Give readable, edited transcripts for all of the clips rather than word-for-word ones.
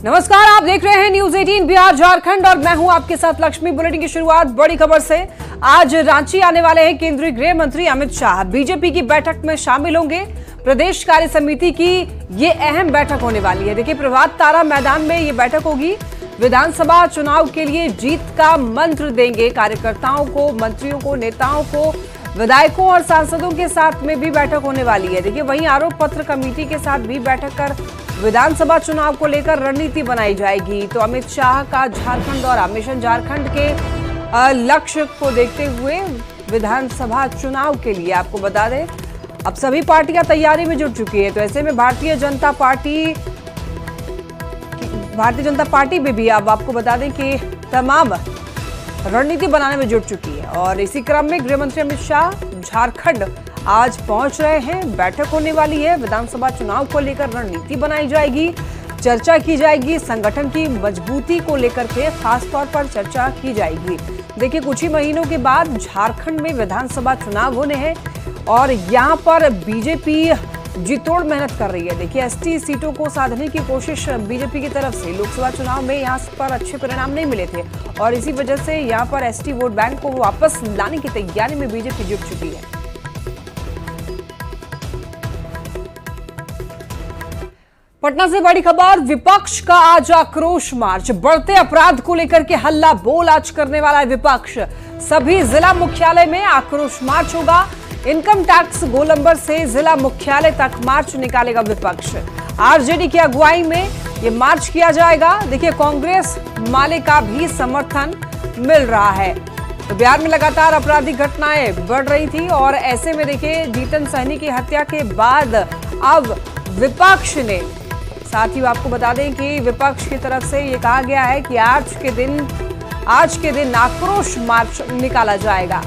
नमस्कार, आप देख रहे हैं न्यूज 18 बिहार झारखंड और मैं हूं आपके साथ लक्ष्मी। बुलेटिन की शुरुआत बड़ी खबर से। आज रांची आने वाले हैं केंद्रीय गृह मंत्री अमित शाह। बीजेपी की बैठक में शामिल होंगे। प्रदेश कार्य समिति की ये अहम बैठक होने वाली है। देखिए, प्रभात तारा मैदान में ये बैठक होगी। विधानसभा चुनाव के लिए जीत का मंत्र देंगे कार्यकर्ताओं को, मंत्रियों को, नेताओं को, विधायकों और सांसदों के साथ में भी बैठक होने वाली है। देखिए, वहीं आरोप पत्र कमेटी के साथ भी बैठक कर विधानसभा चुनाव को लेकर रणनीति बनाई जाएगी। तो अमित शाह का झारखंड दौरा, मिशन झारखंड के लक्ष्य को देखते हुए विधानसभा चुनाव के लिए आपको बता दें, अब सभी पार्टियां तैयारी में जुट चुकी है। तो ऐसे में भारतीय जनता पार्टी में भी अब आपको बता दें कि तमाम रणनीति बनाने में जुट चुकी है। और इसी क्रम में गृह मंत्री अमित शाह झारखंड आज पहुंच रहे हैं। बैठक होने वाली है। विधानसभा चुनाव को लेकर रणनीति बनाई जाएगी, चर्चा की जाएगी। संगठन की मजबूती को लेकर के खास तौर पर चर्चा की जाएगी। देखिए, कुछ ही महीनों के बाद झारखंड में विधानसभा चुनाव होने हैं और यहां पर बीजेपी जी तोड़ मेहनत कर रही है। देखिए, एसटी सीटों को साधने की कोशिश बीजेपी की तरफ से लोकसभा चुनाव में यहां पर अच्छे परिणाम नहीं मिले थे और इसी वजह से यहां पर एसटी वोट बैंक को वापस लाने की तैयारी में बीजेपी जुट चुकी है। पटना से बड़ी खबर, विपक्ष का आज आक्रोश मार्च। बढ़ते अपराध को लेकर के हल्ला बोल आज करने वाला है विपक्ष। सभी जिला मुख्यालय में आक्रोश मार्च होगा। इनकम टैक्स गोलंबर से जिला मुख्यालय तक मार्च निकालेगा विपक्ष। आरजेडी की अगुवाई में ये मार्च किया जाएगा। देखिए, कांग्रेस माले का भी समर्थन मिल रहा है। तो बिहार में लगातार आपराधिक घटनाएं बढ़ रही थी और ऐसे में देखिए, जीतन सहनी की हत्या के बाद अब विपक्ष ने, साथ ही आपको बता दें कि विपक्ष की तरफ से ये कहा गया है कि आज के दिन आक्रोश मार्च निकाला जाएगा।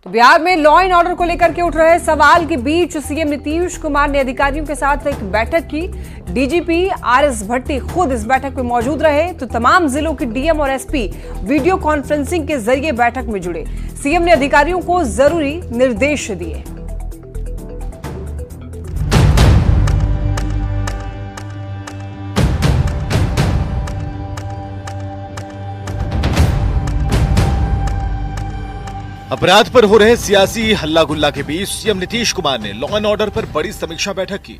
तो बिहार में लॉ एंड ऑर्डर को लेकर के उठ रहे सवाल के बीच सीएम नीतीश कुमार ने अधिकारियों के साथ एक बैठक की। डीजीपी आरएस भट्टी खुद इस बैठक में मौजूद रहे। तो तमाम जिलों के डीएम और एसपी वीडियो कॉन्फ्रेंसिंग के जरिए बैठक में जुड़े। सीएम ने अधिकारियों को जरूरी निर्देश दिए। अपराध पर हो रहे सियासी हल्ला गुल्ला के बीच सीएम नीतीश कुमार ने लॉ एंड ऑर्डर पर बड़ी समीक्षा बैठक की।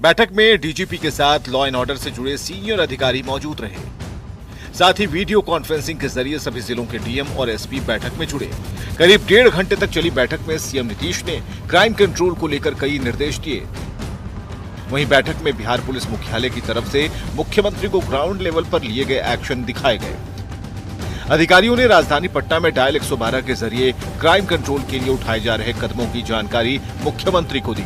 बैठक में डीजीपी के साथ लॉ एंड ऑर्डर से जुड़े सीनियर अधिकारी मौजूद रहे। साथ ही वीडियो कॉन्फ्रेंसिंग के जरिए सभी जिलों के डीएम और एसपी बैठक में जुड़े। करीब 1.5 घंटे तक चली बैठक में सीएम नीतीश ने क्राइम कंट्रोल को लेकर कई निर्देश दिए। वहीं बैठक में बिहार पुलिस मुख्यालय की तरफ से मुख्यमंत्री को ग्राउंड लेवल पर लिए गए एक्शन दिखाए गए। अधिकारियों ने राजधानी पटना में डायल 112 के जरिए क्राइम कंट्रोल के लिए उठाए जा रहे कदमों की जानकारी मुख्यमंत्री को दी।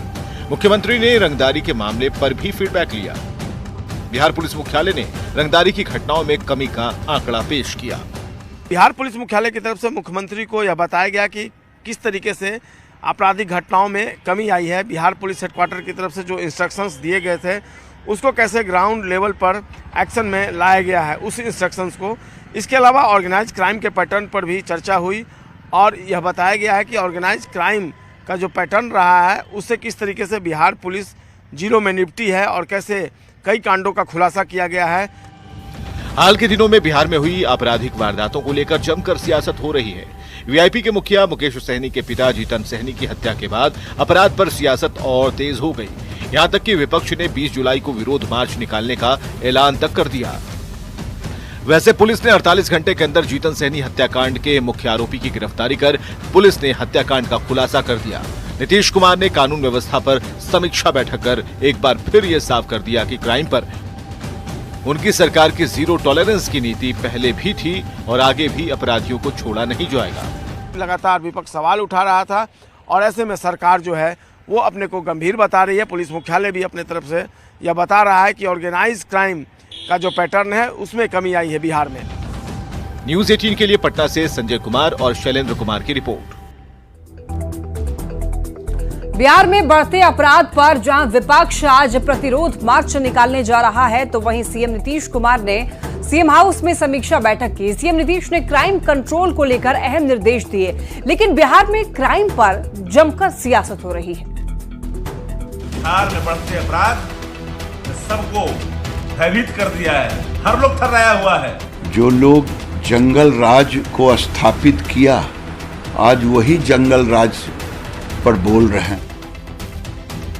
मुख्यमंत्री ने रंगदारी के मामले पर भी फीडबैक लिया। बिहार पुलिस मुख्यालय ने रंगदारी की घटनाओं में कमी का आंकड़ा पेश किया। बिहार पुलिस मुख्यालय की तरफ से मुख्यमंत्री को यह बताया गया कि किस तरीके से आपराधिक घटनाओं में कमी आई है। बिहार पुलिस हेडक्वार्टर की तरफ से जो इंस्ट्रक्शंस दिए गए थे उसको कैसे ग्राउंड लेवल पर एक्शन में लाया गया है, उस इंस्ट्रक्शंस को। इसके अलावा ऑर्गेनाइज क्राइम के पैटर्न पर भी चर्चा हुई और यह बताया गया है कि ऑर्गेनाइज क्राइम का जो पैटर्न रहा है उससे किस तरीके से बिहार पुलिस जीरो में निपटी है और कैसे कई कांडों का खुलासा किया गया है। हाल के दिनों में बिहार में हुई आपराधिक वारदातों को लेकर जमकर सियासत हो रही है। वीआईपी के मुखिया मुकेश सहनी के पिता जीतन सहनी की हत्या के बाद अपराध पर सियासत और तेज हो गई। यहां तक कि विपक्ष ने 20 जुलाई को विरोध मार्च निकालने का ऐलान तक कर दिया। वैसे पुलिस ने 48 घंटे के अंदर जीतन सहनी हत्याकांड के मुख्य आरोपी की गिरफ्तारी कर पुलिस ने हत्याकांड का खुलासा कर दिया। नीतीश कुमार ने कानून व्यवस्था पर समीक्षा बैठक कर एक बार फिर यह साफ कर दिया कि क्राइम पर उनकी सरकार की जीरो टॉलरेंस की नीति पहले भी थी और आगे भी अपराधियों को छोड़ा नहीं जाएगा। लगातार विपक्ष सवाल उठा रहा था और ऐसे में सरकार जो है वो अपने को गंभीर बता रही है। पुलिस मुख्यालय भी अपने तरफ से यह बता रहा है कि ऑर्गेनाइज क्राइम का जो पैटर्न है उसमें कमी आई है बिहार में। न्यूज 18 के लिए पटना से संजय कुमार और शैलेंद्र कुमार की रिपोर्ट। बिहार में बढ़ते अपराध पर जहां विपक्ष आज प्रतिरोध मार्च निकालने जा रहा है, तो वहीं सीएम नीतीश कुमार ने सीएम हाउस में समीक्षा बैठक की। सीएम नीतीश ने क्राइम कंट्रोल को लेकर अहम निर्देश दिए, लेकिन बिहार में क्राइम पर जमकर सियासत हो रही है। बिहार में बढ़ते अपराध सबको भयभीत कर दिया है, हर लोग थर्राया हुआ है। जो लोग जंगल राज को स्थापित किया, आज वही जंगल राज पर बोल रहे हैं।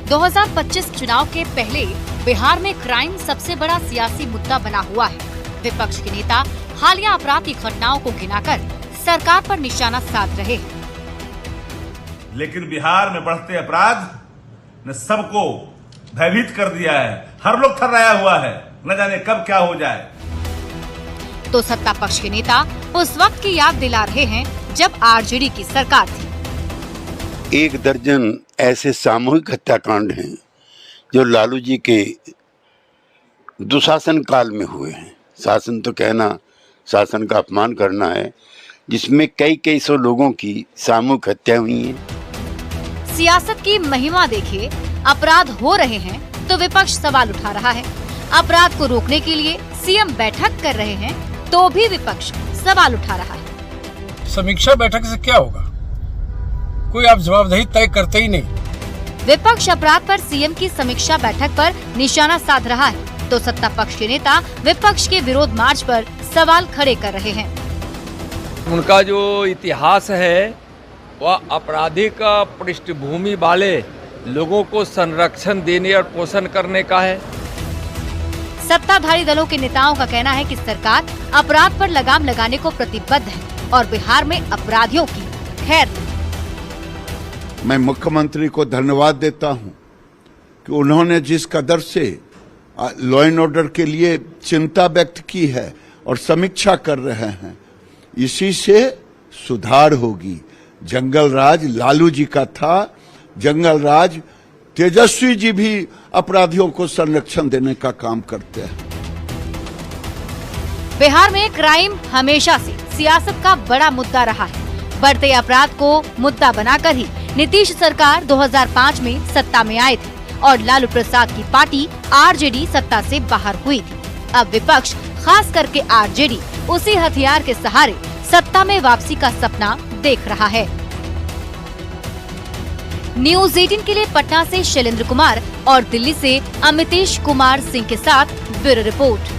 2025 चुनाव के पहले बिहार में क्राइम सबसे बड़ा सियासी मुद्दा बना हुआ है। विपक्ष के नेता हालिया अपराध की घटनाओं को गिनाकर सरकार पर निशाना साध रहे हैं। लेकिन बिहार में बढ़ते अपराध ने सबको भयभीत कर दिया है, हर लोग थर्राया हुआ है, न जाने कब क्या हो जाए। तो सत्ता पक्ष के नेता उस वक्त की याद दिला रहे हैं जब आरजेडी की सरकार थी। 1 दर्जन ऐसे सामूहिक हत्याकांड हैं जो लालू जी के दुशासन काल में हुए हैं। शासन तो कहना शासन का अपमान करना है, जिसमें कई सौ लोगों की सामूहिक हत्या हुई है। सियासत की महिमा देखिए, अपराध हो रहे हैं तो विपक्ष सवाल उठा रहा है। अपराध को रोकने के लिए सीएम बैठक कर रहे हैं तो भी विपक्ष सवाल उठा रहा है। समीक्षा बैठक से क्या होगा? कोई आप जवाबदेही तय करते ही नहीं। विपक्ष अपराध पर सीएम की समीक्षा बैठक पर निशाना साध रहा है तो सत्ता पक्ष के नेता विपक्ष के विरोध मार्च पर सवाल खड़े कर रहे हैं। उनका जो इतिहास है वह आपराधिक पृष्ठभूमि वाले लोगों को संरक्षण देने और पोषण करने का है। सत्ताधारी दलों के नेताओं का कहना है कि सरकार अपराध पर लगाम लगाने को प्रतिबद्ध है और बिहार में अपराधियों की खैर। मैं मुख्यमंत्री को धन्यवाद देता हूं कि उन्होंने जिस कदर से लॉ एंड ऑर्डर के लिए चिंता व्यक्त की है और समीक्षा कर रहे हैं, इसी से सुधार होगी। जंगल राज लालू जी का था, जंगल राज तेजस्वी जी भी अपराधियों को संरक्षण देने का काम करते हैं। बिहार में क्राइम हमेशा से सियासत का बड़ा मुद्दा रहा है। बढ़ते अपराध को मुद्दा बनाकर ही नीतीश सरकार 2005 में सत्ता में आए थे और लालू प्रसाद की पार्टी आरजेडी सत्ता से बाहर हुई थी। अब विपक्ष, खास करके आरजेडी, उसी हथियार के सहारे सत्ता में वापसी का सपना देख रहा है। न्यूज़ 18 के लिए पटना से शैलेंद्र कुमार और दिल्ली से अमितेश कुमार सिंह के साथ ब्यूरो रिपोर्ट।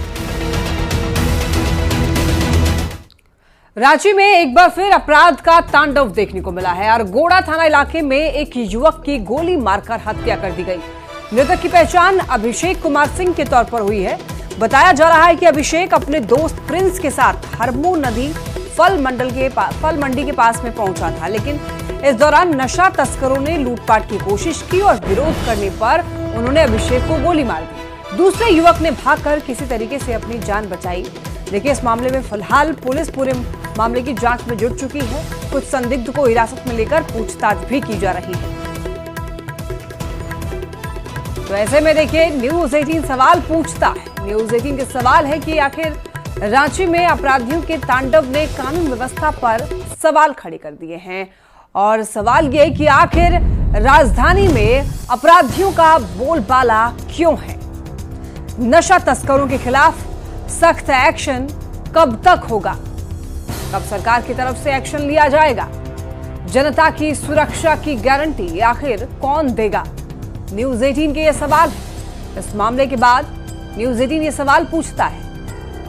रांची में एक बार फिर अपराध का तांडव देखने को मिला है और गोड़ा थाना इलाके में एक युवक की गोली मारकर हत्या कर दी गई। मृतक की पहचान अभिषेक कुमार सिंह के तौर पर हुई है। बताया जा रहा है कि अभिषेक अपने दोस्त प्रिंस के साथ हरमू नदी फल मंडी के पास में पहुंचा था, लेकिन इस दौरान नशा तस्करों ने लूटपाट की कोशिश की और विरोध करने पर उन्होंने अभिषेक को गोली मार दी। दूसरे युवक ने भागकर किसी तरीके से अपनी जान बचाई। देखिए, इस मामले में फिलहाल पुलिस पूरे मामले की जांच में जुट चुकी है। कुछ संदिग्ध को हिरासत में लेकर पूछताछ भी की जा रही है। तो ऐसे में देखिए, न्यूज़ 18 सवाल पूछता है। न्यूज़ 18 के सवाल है कि आखिर रांची में अपराधियों के तांडव ने कानून व्यवस्था पर सवाल खड़े कर दिए हैं और सवाल ये कि आखिर राजधानी में अपराधियों का बोलबाला क्यों है। नशा तस्करों के खिलाफ सख्त एक्शन कब तक होगा, कब सरकार की तरफ से एक्शन लिया जाएगा, जनता की सुरक्षा की गारंटी आखिर कौन देगा। न्यूज़ 18 के ये सवाल है। इस मामले के बाद न्यूज़ 18 ये सवाल पूछता है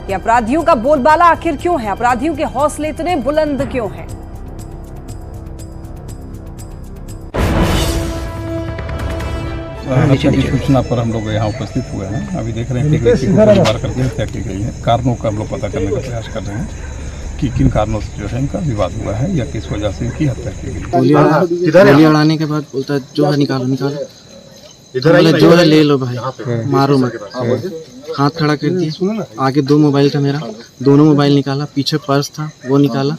कि अपराधियों का बोलबाला आखिर क्यों है, अपराधियों के हौसले इतने बुलंद क्यों हैं। की सूचना पर हम लोग यहाँ उपस्थित हुए हैं। अभी देख रहे हैं कि व्यक्ति को गोली मार करके हत्या की गई है। कारणों का हम लोग पता करने का प्रयास कर रहे हैं कि किन कारणों से जो है इनका विवाद हुआ है या किस वजह से इनकी हत्या की गई। गोली उड़ाने के बाद बोलता है जो है निकालो, जो है ले लो भाई, मारो मत। हाथ खड़ा कर दिया, आगे 2 मोबाइल था मेरा, दोनों मोबाइल निकाला, पीछे पर्स था वो निकाला,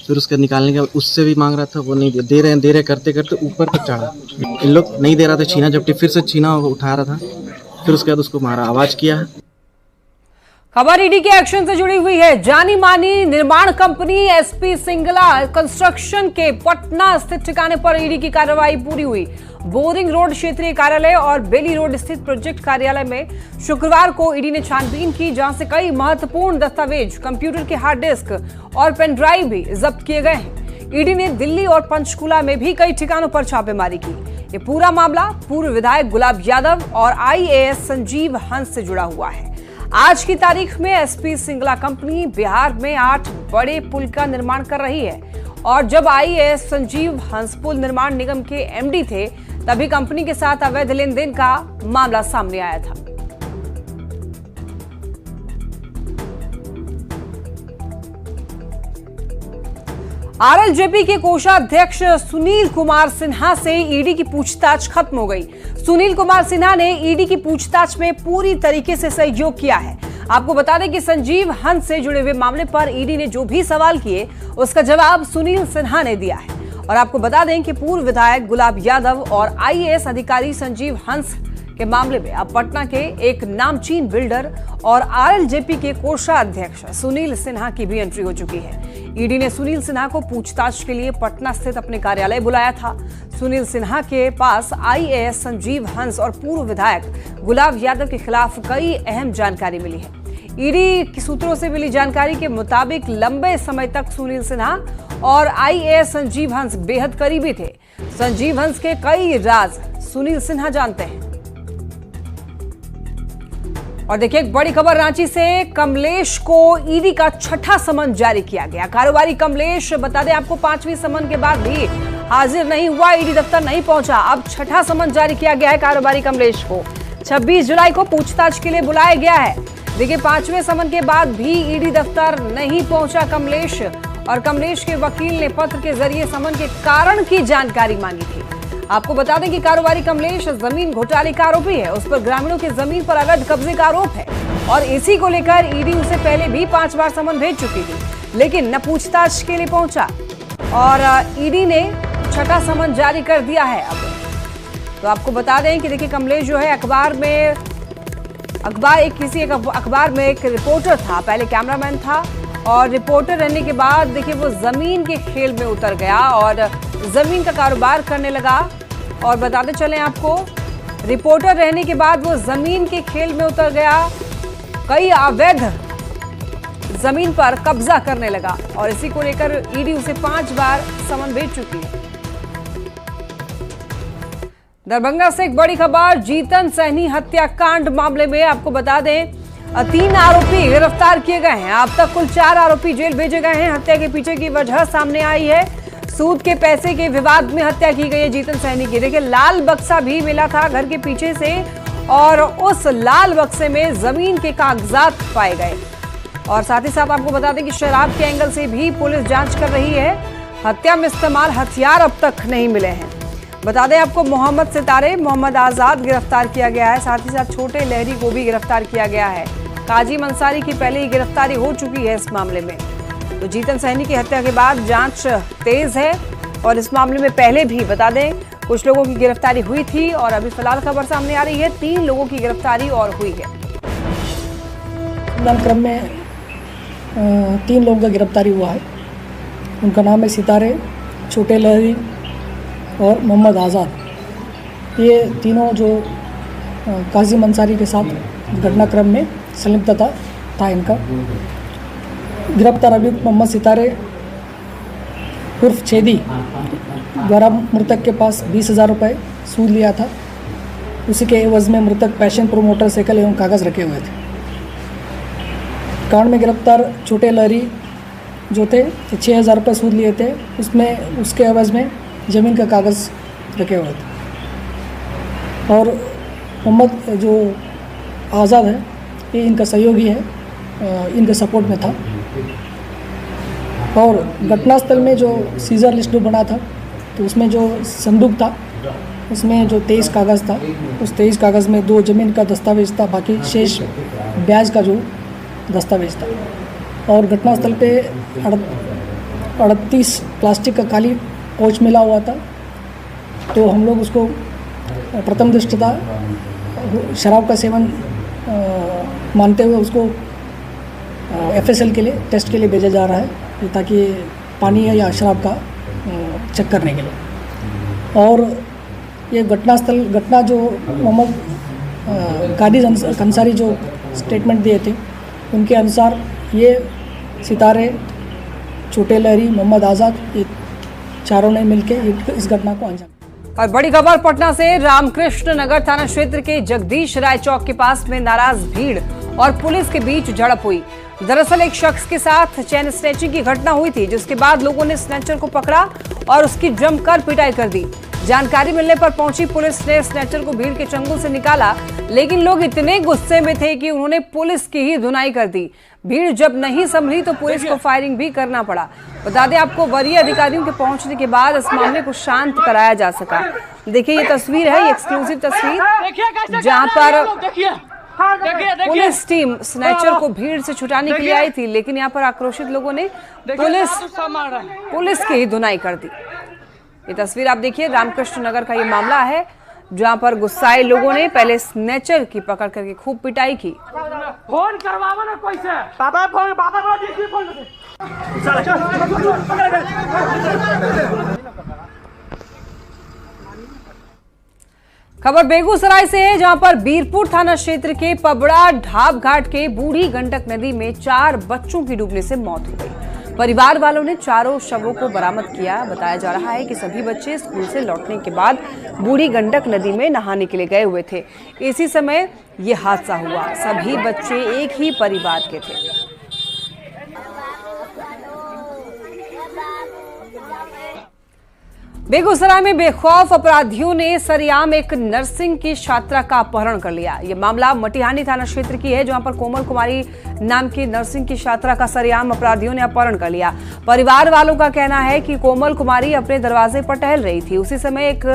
फिर उसके निकालने के बाद उससे भी मांग रहा था, वो नहीं दे रहे करते करते ऊपर तक चढ़ा। इन लोग नहीं दे रहा था, छीना झपटी, फिर से छीना उठा रहा था, फिर उसके बाद उसको मारा, आवाज किया। खबर ईडी के एक्शन से जुड़ी हुई है। जानी मानी निर्माण कंपनी एसपी सिंगला कंस्ट्रक्शन के पटना स्थित ठिकाने पर ईडी की कार्रवाई पूरी हुई। बोरिंग रोड क्षेत्रीय कार्यालय और बेली रोड स्थित प्रोजेक्ट कार्यालय में शुक्रवार को ईडी ने छानबीन की, जहां से कई महत्वपूर्ण दस्तावेज, कंप्यूटर के हार्ड डिस्क और पेन ड्राइव भी जब्त किए गए हैं। ईडी ने दिल्ली और पंचकुला में भी कई ठिकानों पर छापेमारी की। ये पूरा मामला पूर्व विधायक गुलाब यादव और IAS संजीव हंस से जुड़ा हुआ है। आज की तारीख में SP सिंगला कंपनी बिहार में 8 बड़े पुल का निर्माण कर रही है और जब IAS संजीव हंस पुल निर्माण निगम के MD थे तभी कंपनी के साथ अवैध लेन देन का मामला सामने आया था। RLJP के कोषाध्यक्ष सुनील कुमार सिन्हा से ईडी की पूछताछ खत्म हो गई। सुनील कुमार सिन्हा ने ईडी की पूछताछ में पूरी तरीके से सहयोग किया है। आपको बता दें कि संजीव हंस से जुड़े हुए मामले पर ईडी ने जो भी सवाल किए उसका जवाब सुनील सिन्हा ने दिया है। और आपको बता दें कि पूर्व विधायक गुलाब यादव और IAS अधिकारी संजीव हंस के मामले में अब पटना के एक नामचीन बिल्डर और RLJP के कोषाध्यक्ष सुनील सिन्हा की भी एंट्री हो चुकी है। ईडी ने सुनील सिन्हा को पूछताछ के लिए पटना स्थित अपने कार्यालय बुलाया था। सुनील सिन्हा के पास IAS संजीव हंस और पूर्व विधायक गुलाब यादव के खिलाफ कई अहम जानकारी मिली है। ईडी की सूत्रों से मिली जानकारी के मुताबिक लंबे समय तक सुनील सिन्हा और IAS संजीव हंस बेहद करीबी थे। संजीव हंस के कई राज सुनील सिन्हा जानते हैं। और देखिए एक बड़ी खबर रांची से, कमलेश को ईडी का छठा समन जारी किया गया। कारोबारी कमलेश बता दें आपको 5वीं समन के बाद भी हाजिर नहीं हुआ, ईडी दफ्तर नहीं पहुंचा। अब छठा समन जारी किया गया है कारोबारी कमलेश को। 26 जुलाई को पूछताछ के लिए बुलाया गया है। देखिए 5वें समन के बाद भी ईडी दफ्तर नहीं पहुंचा कमलेश और कमलेश के वकील ने पत्र के जरिए समन के कारण की जानकारी मांगी थी। आपको बता दें कि कारोबारी कमलेश जमीन घोटाले का आरोपी है। उस पर ग्रामीणों की जमीन पर अवैध कब्जे का आरोप है और इसी को लेकर ईडी उसे पहले भी 5 बार समन भेज चुकी थी, लेकिन न पूछताछ के लिए पहुंचा और ईडी ने छठा समन जारी कर दिया है। अब तो आपको बता दें कि देखिए कमलेश जो है अखबार में एक रिपोर्टर था, पहले कैमरामैन था और रिपोर्टर रहने के बाद देखिए वो जमीन के खेल में उतर गया और जमीन का कारोबार करने लगा। और बताते चलें आपको, रिपोर्टर रहने के बाद वो जमीन के खेल में उतर गया, कई अवैध जमीन पर कब्जा करने लगा और इसी को लेकर ईडी उसे 5 बार समन भेज चुकी है। दरभंगा से एक बड़ी खबर, जीतन सहनी हत्याकांड मामले में आपको बता दें 3 आरोपी गिरफ्तार किए गए हैं। अब तक कुल 4 आरोपी जेल भेजे गए हैं। हत्या के पीछे की वजह सामने आई है। सूद के पैसे के विवाद में हत्या की गई है जीतन सहनी की। देखिए लाल बक्सा भी मिला था घर के पीछे से और उस लाल बक्से में जमीन के कागजात पाए गए। और साथ ही साथ आपको बता दें कि शराब के एंगल से भी पुलिस जांच कर रही है। हत्या में इस्तेमाल हथियार अब तक नहीं मिले हैं। बता दें आपको मोहम्मद सितारे, मोहम्मद आजाद गिरफ्तार किया गया है। साथ ही साथ छोटे लहरी को भी गिरफ्तार किया गया है। काजिम अंसारी की पहले ही गिरफ्तारी हो चुकी है इस मामले में। तो जीतन सहनी की हत्या के बाद जांच तेज है और इस मामले में पहले भी बता दें कुछ लोगों की गिरफ्तारी हुई थी और अभी फिलहाल खबर सामने आ रही है 3 लोगों की गिरफ्तारी और हुई है। क्रम में 3 लोगों का गिरफ्तारी हुआ है। उनका नाम है सितारे, छोटे लहरी और मोहम्मद आज़ाद। ये तीनों जो काजिम अंसारी के साथ घटनाक्रम में संलिप्तता था इनका। गिरफ्तार अभियुक्त मोहम्मद सितारे उर्फ छेदी द्वारा मृतक के पास 20,000 रुपये सूद लिया था। उसी के एवज में मृतक पैशन प्रो मोटरसाइकिल एवं कागज़ रखे हुए थे। कांड में गिरफ्तार छोटे लहरी जो थे 6,000 रुपये सूद लिए थे, उसमें उसके एवज में ज़मीन का कागज़ रखे हुए थे। और मोहम्मद जो आज़ाद है ये इनका सहयोगी है, इनके सपोर्ट में था। और घटनास्थल में जो सीजर लिस्ट बना था तो उसमें जो संदूक था उसमें जो 23 कागज़ था, उस 23 कागज़ में 2 ज़मीन का दस्तावेज था, बाकी शेष ब्याज का जो दस्तावेज था। और घटनास्थल पे 38 प्लास्टिक का खाली पाउच मिला हुआ था। तो हम लोग उसको प्रथम दृष्टता शराब का सेवन मानते हुए उसको FSL के लिए टेस्ट के लिए भेजा जा रहा है ताकि पानी या शराब का चेक करने के लिए। और ये घटना जो मोहम्मद कादिर अंसारी जो स्टेटमेंट दिए थे उनके अनुसार ये सितारे, छोटे लहरी, मोहम्मद आज़ाद, ये चारों ने मिलकर इस घटना को अंजाम। और बड़ी खबर पटना से, रामकृष्ण नगर थाना क्षेत्र के जगदीश राय चौक के पास में नाराज भीड़ और पुलिस के बीच झड़प हुई। दरअसल एक शख्स के साथ चेन स्नैचिंग की घटना हुई थी, जिसके बाद लोगों ने स्नैचर को पकड़ा और उसकी जमकर पिटाई कर दी। जानकारी मिलने पर पहुंची पुलिस ने स्नैचर को भीड़ के चंगुल से निकाला, लेकिन लोग इतने गुस्से में थे कि उन्होंने पुलिस की ही धुनाई कर दी। भीड़ जब नहीं संभली तो पुलिस को फायरिंग भी करना पड़ा। बता दें आपको, वरीय अधिकारियों के पहुंचने के बाद इस मामले को शांत कराया जा सका। देखिए ये तस्वीर है, ये एक्सक्लूसिव तस्वीर, जहां पर पुलिस टीम स्नैचर को भीड़ से छुटाने के लिए आई थी, लेकिन यहाँ पर आक्रोशित लोगों ने पुलिस की ही धुनाई कर दी। ये तस्वीर आप देखिए, रामकृष्ण नगर का ये मामला है, जहां पर गुस्साए लोगों ने पहले स्नैचर की पकड़ करके खूब पिटाई की। फोन करवाओ ना कोई से, बाबा फोन खबर बेगूसराय से है, जहां पर बीरपुर थाना क्षेत्र के पबड़ा ढाब घाट के बूढ़ी गंडक नदी में 4 बच्चों की डूबने से मौत हो गई। परिवार वालों ने चारों शवों को बरामद किया। बताया जा रहा है कि सभी बच्चे स्कूल से लौटने के बाद बूढ़ी गंडक नदी में नहाने के लिए गए हुए थे। इसी समय ये हादसा हुआ। सभी बच्चे एक ही परिवार के थे। बेगूसराय में बेखौफ अपराधियों ने सरेआम एक नर्सिंग की छात्रा का अपहरण कर लिया। यह मामला मटिहानी थाना क्षेत्र की है, जहां पर कोमल कुमारी नाम की नर्सिंग की छात्रा का सरेआम अपराधियों ने अपहरण कर लिया। परिवार वालों का कहना है कि कोमल कुमारी अपने दरवाजे पर टहल रही थी। उसी समय एक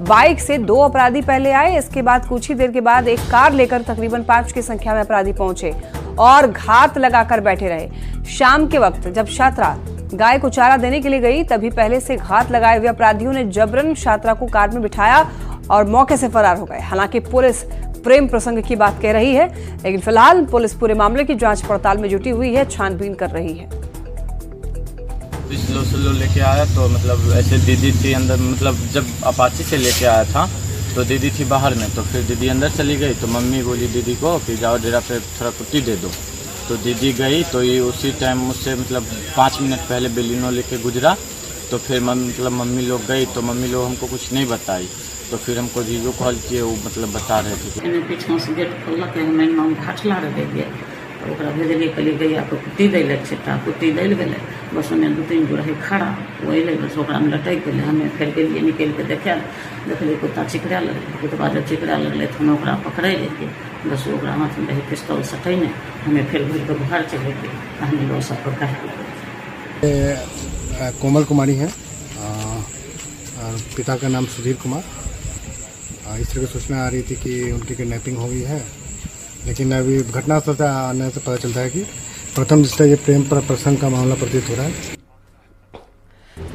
बाइक से 2 अपराधी पहले आए। इसके बाद कुछ ही देर के बाद एक कार लेकर तकरीबन 5 की संख्या में अपराधी पहुंचे और घात लगाकर बैठे रहे। शाम के वक्त जब छात्रा गाय को चारा देने के लिए गई, तभी पहले से घात लगाए हुए अपराधियों ने जबरन छात्रा को कार में बिठाया और मौके से फरार हो गए। हालांकि पुलिस प्रेम प्रसंग की बात कह रही है, लेकिन फिलहाल पुलिस पूरे मामले की जांच पड़ताल में जुटी हुई है, छानबीन कर रही है। स्लो लेके आया तो मतलब ऐसे दीदी थी अंदर, मतलब जब अपाची से लेके आया था तो दीदी थी बाहर में, तो फिर दीदी अंदर चली गई तो मम्मी बोली दीदी को कि जाओ डेरा पे थोड़ा कुट्टी दे दो। तो दीदी गई तो ये उसी टाइम मुझसे मतलब 5 मिनट पहले बेलिनो लेके गुजरा। तो फिर मम्मी लोग गई तो मम्मी लोग हमको कुछ नहीं बताई। तो फिर हमको वीडियो कॉल किए, वो मतलब बता रहे थे। पीछा से गेट खोलक, हम घाटला रहे तो भेजलिए, कहलिए गैया को कुट्टी दै लग छा, कुट्टी दै गए। बस ओने 2-3 गो रहे खड़ा, वो अल बस ओकरा में लटक गए। हमें फिर गेलिए निकल के देखलिए कुत्ता चिकरा लगल। कुत्ता जब चिकरा लगल तो हम ओकरा पकड़े लेलिए। बस ओकरा हाथ में रहे पिस्तौल सटैने, हमें फिर घुर के घर चले गए। हमने लोग सब कह कोमल कुमारी है, पिता का नाम सुधीर कुमार। इस तरह की सूचना आ रही थी कि उनकी किडनैपिंग हो गई है, लेकिन अभी घटनास्थल से आने से पता चलता है कि प्रथम दृष्टया ये प्रेम प्रसंग का मामला प्रतीत हो रहा है।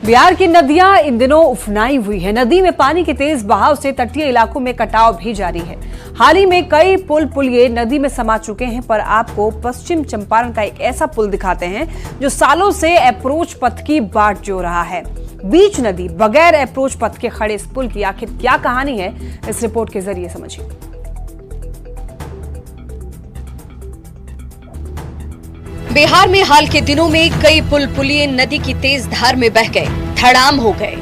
बिहार की नदियां इन दिनों उफनाई हुई है। नदी में पानी के तेज बहाव से तटीय इलाकों में कटाव भी जारी है। हाल ही में कई पुलिये नदी में समा चुके हैं, पर आपको पश्चिम चंपारण का एक ऐसा पुल दिखाते हैं जो सालों से अप्रोच पथ की बाट जो रहा है। बीच नदी बगैर अप्रोच पथ के खड़े इस पुल की आखिर क्या कहानी है, इस रिपोर्ट के जरिए समझिए। बिहार में हाल के दिनों में कई पुलिये नदी की तेज धार में बह गए, धड़ाम हो गए।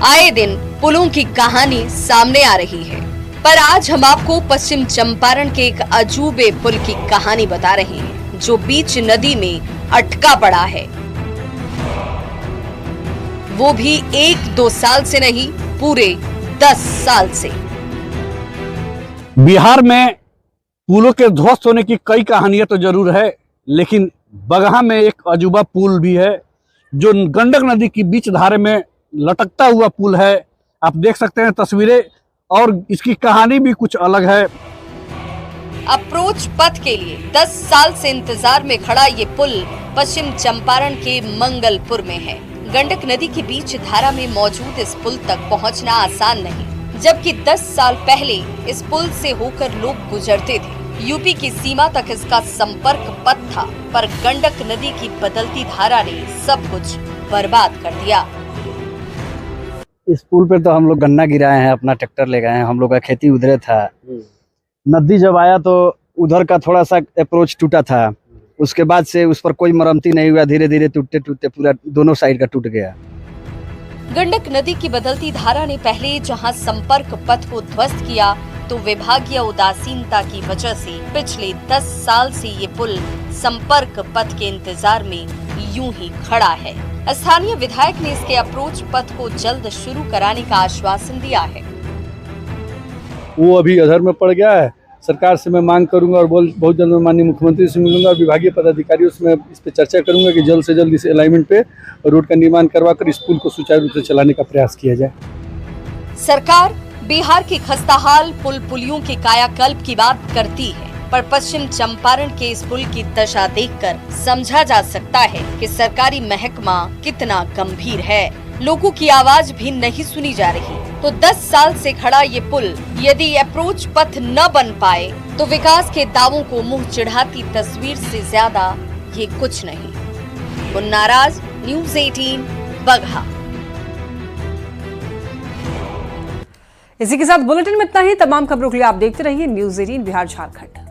आए दिन पुलों की कहानी सामने आ रही है, पर आज हम आपको पश्चिम चंपारण के एक अजूबे पुल की कहानी बता रहे हैं, जो बीच नदी में अटका पड़ा है। वो भी 1-2 साल से नहीं, पूरे 10 साल से। बिहार में पुलों के ध्वस्त होने की कई कहानियां तो जरूर है, लेकिन बगहा में एक अजूबा पुल भी है, जो गंडक नदी की बीच धारे में लटकता हुआ पुल है। आप देख सकते हैं तस्वीरें, और इसकी कहानी भी कुछ अलग है। अप्रोच पथ के लिए 10 साल से इंतजार में खड़ा ये पुल पश्चिम चंपारण के मंगलपुर में है। गंडक नदी के बीच धारा में मौजूद इस पुल तक पहुंचना आसान नहीं, जबकि 10 साल पहले इस पुल से होकर लोग गुजरते थे। यूपी की सीमा तक इसका संपर्क पथ था, पर गंडक नदी की बदलती धारा ने सब कुछ बर्बाद कर दिया। इस पुल पे तो हम लोग गन्ना गिराए हैं, अपना ट्रैक्टर ले गए हैं, हम लोग का खेती उधरे था। नदी जब आया तो उधर का थोड़ा सा अप्रोच टूटा था, उसके बाद से उस पर कोई मरम्मती नहीं हुआ, धीरे धीरे टूटते टूटते पूरा दोनों साइड का टूट गया। गंडक नदी की बदलती धारा ने पहले जहां संपर्क पथ को ध्वस्त किया, तो विभागीय उदासीनता की वजह से पिछले 10 साल से ये पुल संपर्क पथ के इंतजार में यूं ही खड़ा है। स्थानीय विधायक ने इसके अप्रोच पथ को जल्द शुरू कराने का आश्वासन दिया है। वो अभी अधर में पड़ गया है। सरकार से मैं मांग करूंगा और बहुत जल्द मैं माननीय मुख्यमंत्री से मिलूंगा और विभागीय पदाधिकारियों से मैं इस पे चर्चा करूंगा कि जल्द से जल्द इस अलाइनमेंट पे रोड का निर्माण करवाकर इस पुल को सुचारू रूप से चलाने का प्रयास किया जाए। सरकार बिहार के खस्ताहाल पुल पुलियों के कायाकल्प की बात करती है, पर पश्चिम चंपारण के इस पुल की दशा देखकर समझा जा सकता है कि सरकारी महकमा कितना गंभीर है। लोगों की आवाज भी नहीं सुनी जा रही। तो 10 साल से खड़ा ये पुल यदि अप्रोच पथ न बन पाए तो विकास के दावों को मुंह चिढ़ाती तस्वीर से ज्यादा ये कुछ नहीं। मुन्ना राज, न्यूज़ 18, बगहा। इसी के साथ बुलेटिन में इतना ही। तमाम खबरों के लिए आप देखते रहिए न्यूज़ 18 बिहार झारखंड।